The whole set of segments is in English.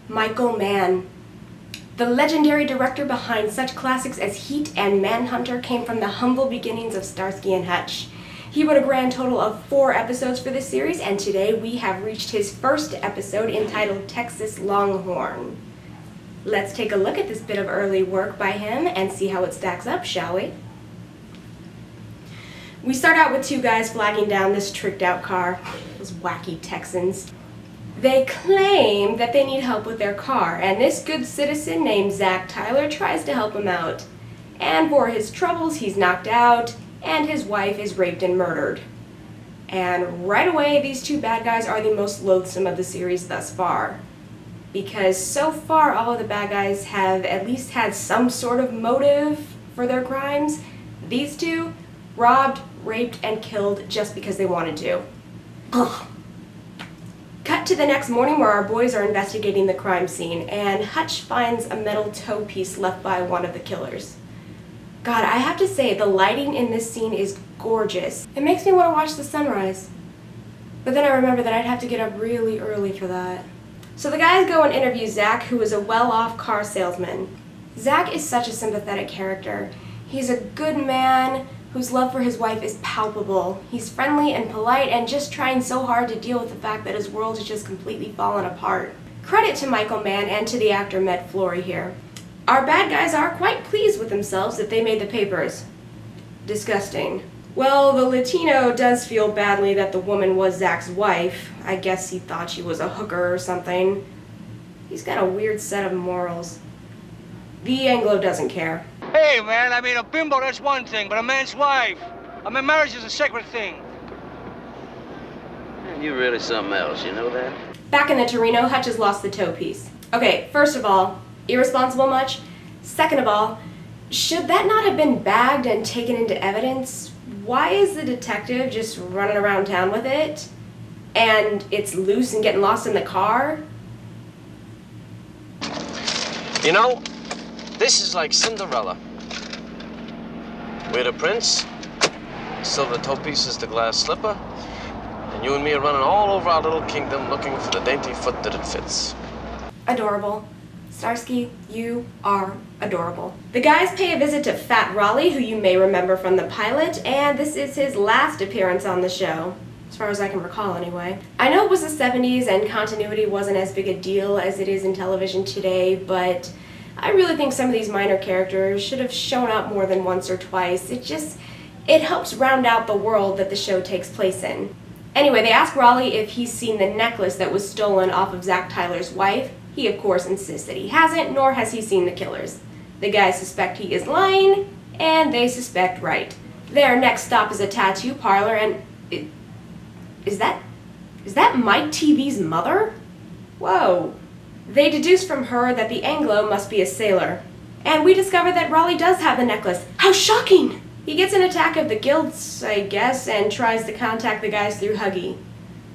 Michael Mann. The legendary director behind such classics as Heat and Manhunter came from the humble beginnings of Starsky and Hutch. He wrote a grand total of 4 episodes for this series, and today we have reached his first episode entitled Texas Longhorn. Let's take a look at this bit of early work by him and see how it stacks up, shall we? We start out with 2 guys flagging down this tricked out car, those wacky Texans. They claim that they need help with their car, and this good citizen named Zach Tyler tries to help him out. And for his troubles, he's knocked out, and his wife is raped and murdered. And right away, these 2 bad guys are the most loathsome of the series thus far. Because so far, all of the bad guys have at least had some sort of motive for their crimes. These 2, robbed, raped, and killed just because they wanted to. Ugh. Cut to the next morning where our boys are investigating the crime scene, and Hutch finds a metal toe piece left by one of the killers. God, I have to say, the lighting in this scene is gorgeous. It makes me want to watch the sunrise. But then I remember that I'd have to get up really early for that. So the guys go and interview Zach, who is a well-off car salesman. Zach is such a sympathetic character. He's a good man whose love for his wife is palpable. He's friendly and polite and just trying so hard to deal with the fact that his world has just completely fallen apart. Credit to Michael Mann and to the actor Med Flory here. Our bad guys are quite pleased with themselves that they made the papers. Disgusting. Well, the Latino does feel badly that the woman was Zach's wife. I guess he thought she was a hooker or something. He's got a weird set of morals. The Anglo doesn't care. Hey, man, I mean, a bimbo, that's one thing, but a man's wife. I mean, marriage is a sacred thing. Man, you're really something else, you know that? Back in the Torino, Hutch has lost the toe piece. Okay, first of all, irresponsible much? Second of all, should that not have been bagged and taken into evidence? Why is the detective just running around town with it? And it's loose and getting lost in the car? You know, this is like Cinderella. We're the prince, silver toe piece is the glass slipper, and you and me are running all over our little kingdom looking for the dainty foot that it fits. Adorable. Starsky, you are adorable. The guys pay a visit to Fat Raleigh, who you may remember from the pilot, and this is his last appearance on the show. As far as I can recall, anyway. I know it was the 70s and continuity wasn't as big a deal as it is in television today, but I really think some of these minor characters should have shown up more than once or twice. It helps round out the world that the show takes place in. Anyway, they ask Raleigh if he's seen the necklace that was stolen off of Zach Tyler's wife. He, of course, insists that he hasn't, nor has he seen the killers. The guys suspect he is lying, and they suspect right. Their next stop is a tattoo parlor, and is that Mike TV's mother? Whoa. They deduce from her that the Anglo must be a sailor. And we discover that Raleigh does have the necklace. How shocking! He gets an attack of the guilts, I guess, and tries to contact the guys through Huggy.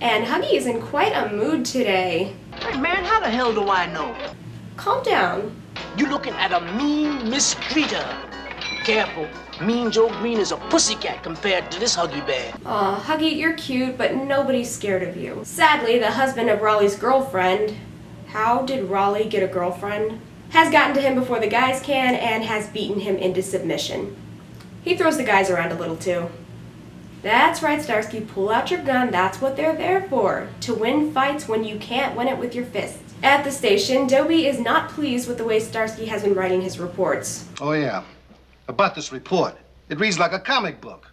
And Huggy is in quite a mood today. Hey, man, how the hell do I know? Calm down. You looking at a mean mistreater. Careful, Mean Joe Green is a pussycat compared to this Huggy Bear. Aw, Huggy, you're cute, but nobody's scared of you. Sadly, the husband of Raleigh's girlfriend, how did Raleigh get a girlfriend? Has gotten to him before the guys can and has beaten him into submission. He throws the guys around a little too. That's right, Starsky, pull out your gun. That's what they're there for. To win fights when you can't win it with your fists. At the station, Dobie is not pleased with the way Starsky has been writing his reports. Oh, yeah. About this report. It reads like a comic book.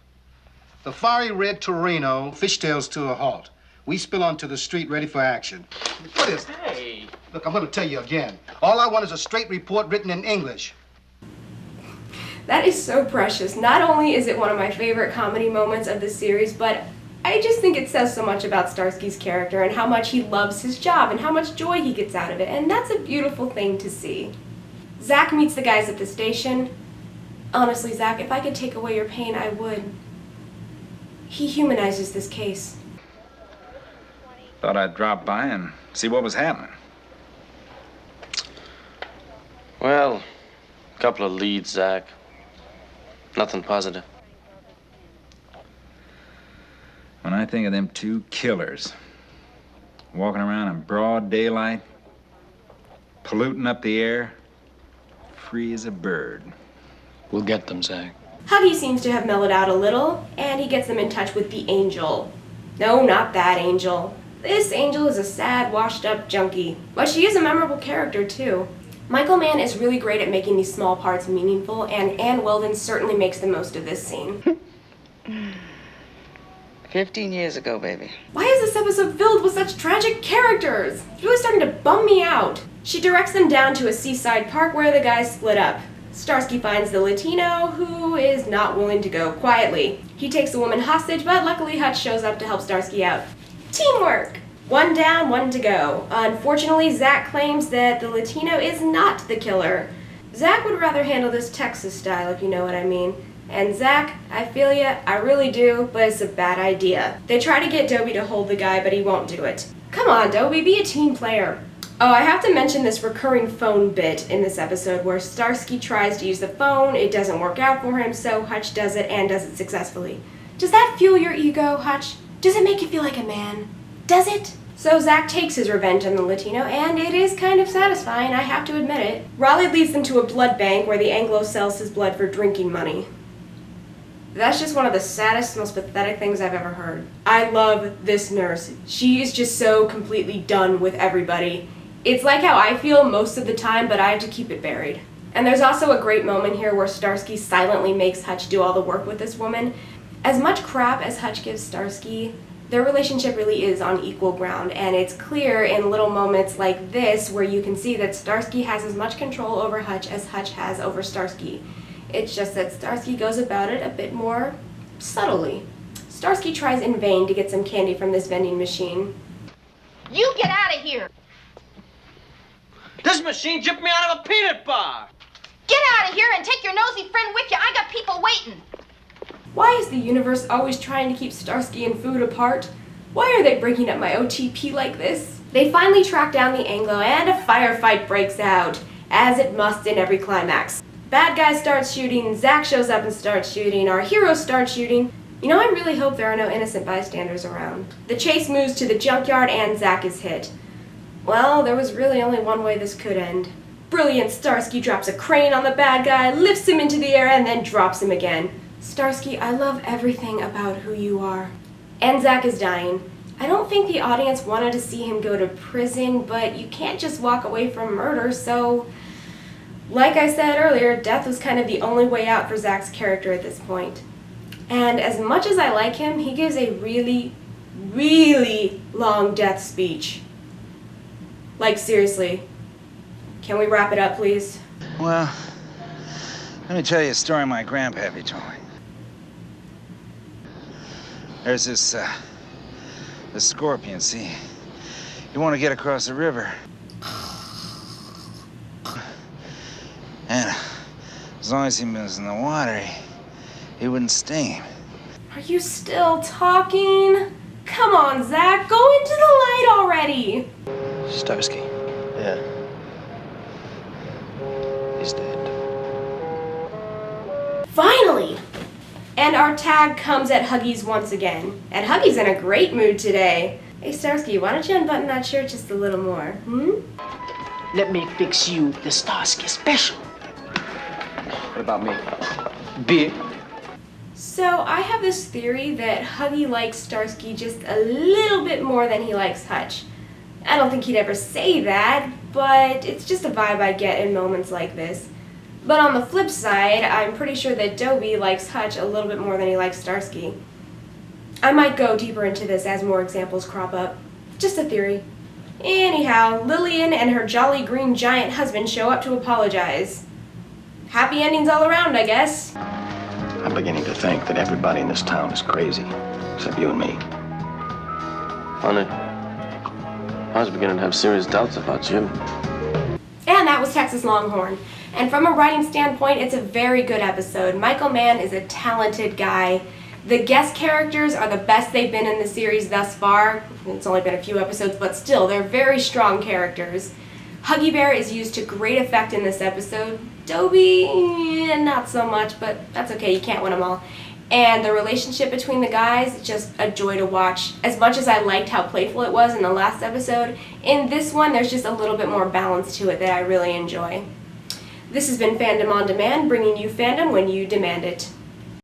The fiery red Torino fishtails to a halt. We spill onto the street ready for action. What is that? Hey. Look, I'm going to tell you again. All I want is a straight report written in English. That is so precious. Not only is it one of my favorite comedy moments of the series, but I just think it says so much about Starsky's character and how much he loves his job and how much joy he gets out of it, and that's a beautiful thing to see. Zach meets the guys at the station. Honestly, Zach, if I could take away your pain, I would. He humanizes this case. Thought I'd drop by and see what was happening. Well, a couple of leads, Zach. Nothing positive. When I think of them 2 killers walking around in broad daylight, polluting up the air, free as a bird. We'll get them, Zach. Huggy seems to have mellowed out a little, and he gets them in touch with the Angel. No, not that Angel. This Angel is a sad, washed-up junkie. But she is a memorable character, too. Michael Mann is really great at making these small parts meaningful, and Ann Weldon certainly makes the most of this scene. 15 years ago, baby. Why is this episode filled with such tragic characters? It's really starting to bum me out. She directs them down to a seaside park where the guys split up. Starsky finds the Latino, who is not willing to go quietly. He takes the woman hostage, but luckily Hutch shows up to help Starsky out. Teamwork! One down, one to go. Unfortunately, Zach claims that the Latino is not the killer. Zach would rather handle this Texas style, if you know what I mean. And Zach, I feel ya, I really do, but it's a bad idea. They try to get Dobie to hold the guy, but he won't do it. Come on, Dobie, be a team player. Oh, I have to mention this recurring phone bit in this episode where Starsky tries to use the phone, it doesn't work out for him, so Hutch does it and does it successfully. Does that fuel your ego, Hutch? Does it make you feel like a man? Does it? So Zach takes his revenge on the Latino, and it is kind of satisfying, I have to admit it. Raleigh leads them to a blood bank where the Anglo sells his blood for drinking money. That's just one of the saddest, most pathetic things I've ever heard. I love this nurse. She is just so completely done with everybody. It's like how I feel most of the time, but I have to keep it buried. And there's also a great moment here where Starsky silently makes Hutch do all the work with this woman. As much crap as Hutch gives Starsky, their relationship really is on equal ground, and it's clear in little moments like this where you can see that Starsky has as much control over Hutch as Hutch has over Starsky. It's just that Starsky goes about it a bit more subtly. Starsky tries in vain to get some candy from this vending machine. You get out of here! This machine jipped me out of a peanut bar. Get out of here and take your nosy friend with you. I got people waiting. Why is the universe always trying to keep Starsky and food apart? Why are they breaking up my OTP like this? They finally track down the Anglo and a firefight breaks out, as it must in every climax. Bad guys start shooting, Zach shows up and starts shooting, our heroes start shooting. You know, I really hope there are no innocent bystanders around. The chase moves to the junkyard and Zach is hit. Well, there was really only one way this could end. Brilliant Starsky drops a crane on the bad guy, lifts him into the air, and then drops him again. Starsky, I love everything about who you are. And Zach is dying. I don't think the audience wanted to see him go to prison, but you can't just walk away from murder, so... Like I said earlier, death was kind of the only way out for Zach's character at this point. And as much as I like him, he gives a really, really long death speech. Like, seriously. Can we wrap it up, please? Well, let me tell you a story my grandpappy told me. There's this scorpion, see? You want to get across the river. And as long as he was in the water, he wouldn't sting him. Are you still talking? Come on, Zach, go into the light already. Starsky. Yeah. He's dead. Finally! And our tag comes at Huggies once again. And Huggies in a great mood today. Hey, Starsky, why don't you unbutton that shirt just a little more, Let me fix you the Starsky special. What about me? Beer. So I have this theory that Huggy likes Starsky just a little bit more than he likes Hutch. I don't think he'd ever say that, but it's just a vibe I get in moments like this. But on the flip side, I'm pretty sure that Dobie likes Hutch a little bit more than he likes Starsky. I might go deeper into this as more examples crop up. Just a theory. Anyhow, Lillian and her jolly green giant husband show up to apologize. Happy endings all around, I guess. I'm beginning to think that everybody in this town is crazy, except you and me. Honey, I was beginning to have serious doubts about you. And that was Texas Longhorn. And from a writing standpoint, it's a very good episode. Michael Mann is a talented guy. The guest characters are the best they've been in the series thus far. It's only been a few episodes, but still, they're very strong characters. Huggy Bear is used to great effect in this episode. Dobie, not so much, but that's okay, you can't win them all. And the relationship between the guys, just a joy to watch. As much as I liked how playful it was in the last episode, in this one there's just a little bit more balance to it that I really enjoy. This has been Fandom on Demand, bringing you fandom when you demand it.